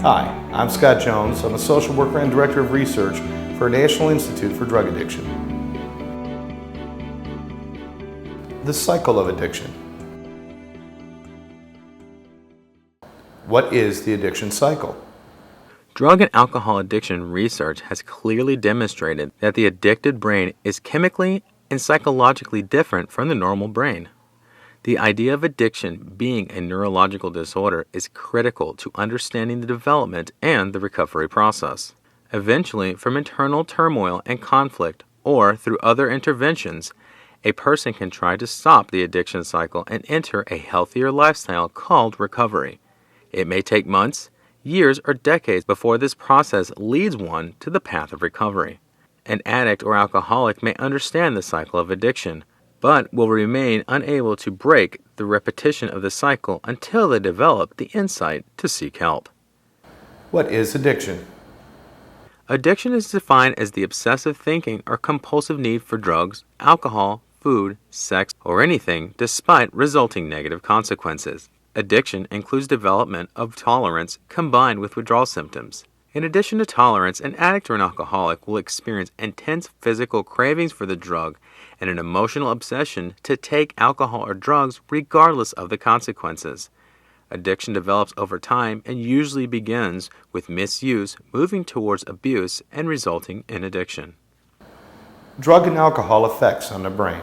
Hi, I'm Scott Jones. I'm a social worker and director of research for National Institute for Drug Addiction. The cycle of addiction. What is the addiction cycle? Drug and alcohol addiction research has clearly demonstrated that the addicted brain is chemically and psychologically different from the normal brain. The idea of addiction being a neurological disorder is critical to understanding the development and the recovery process. Eventually, from internal turmoil and conflict, or through other interventions, a person can try to stop the addiction cycle and enter a healthier lifestyle called recovery. It may take months, years, or decades before this process leads one to the path of recovery. An addict or alcoholic may understand the cycle of addiction, but will remain unable to break the repetition of the cycle until they develop the insight to seek help. What is addiction? Addiction is defined as the obsessive thinking or compulsive need for drugs, alcohol, food, sex, or anything despite resulting negative consequences. Addiction includes development of tolerance combined with withdrawal symptoms. In addition to tolerance, an addict or an alcoholic will experience intense physical cravings for the drug and an emotional obsession to take alcohol or drugs regardless of the consequences. Addiction develops over time and usually begins with misuse, moving towards abuse and resulting in addiction. Drug and alcohol effects on the brain.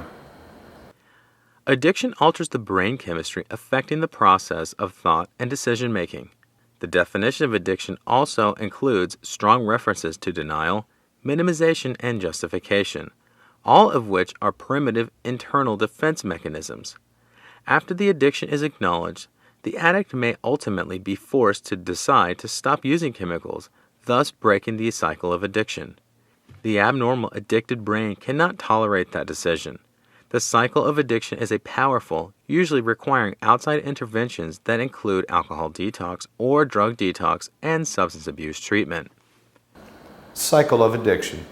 Addiction alters the brain chemistry, affecting the process of thought and decision making. The definition of addiction also includes strong references to denial, minimization, and justification, all of which are primitive internal defense mechanisms. After the addiction is acknowledged, the addict may ultimately be forced to decide to stop using chemicals, thus breaking the cycle of addiction. The abnormal addicted brain cannot tolerate that decision. The cycle of addiction is a powerful, usually requiring outside interventions that include alcohol detox or drug detox and substance abuse treatment. Cycle of addiction.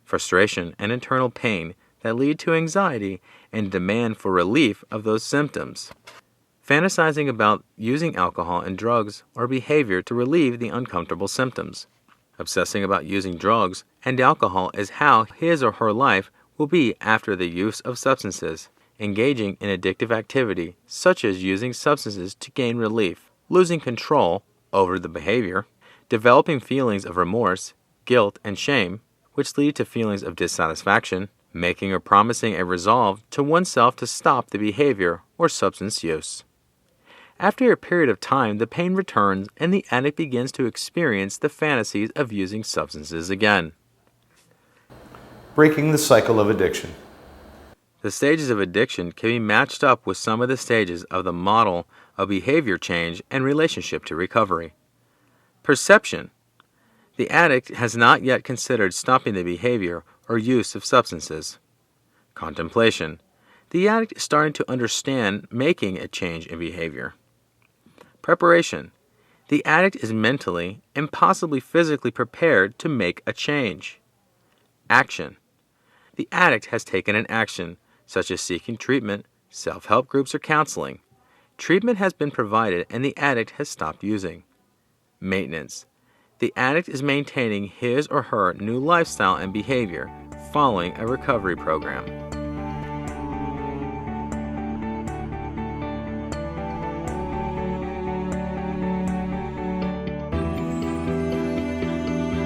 Frustration and internal pain that lead to anxiety and demand for relief of those symptoms. Fantasizing about using alcohol and drugs or behavior to relieve the uncomfortable symptoms. Obsessing about using drugs and alcohol is how his or her life will be after the use of substances. Engaging in addictive activity such as using substances to gain relief, losing control over the behavior, developing feelings of remorse, guilt, and shame, which lead to feelings of dissatisfaction, making or promising a resolve to oneself to stop the behavior or substance use. After a period of time, the pain returns and the addict begins to experience the fantasies of using substances again. Breaking the cycle of addiction. The stages of addiction can be matched up with some of the stages of the model of behavior change and relationship to recovery. Perception. The addict has not yet considered stopping the behavior or use of substances. Contemplation. The addict is starting to understand making a change in behavior. Preparation. The addict is mentally and possibly physically prepared to make a change. Action. The addict has taken an action, such as seeking treatment, self-help groups, or counseling. Treatment has been provided and the addict has stopped using. Maintenance. The addict is maintaining his or her new lifestyle and behavior following a recovery program.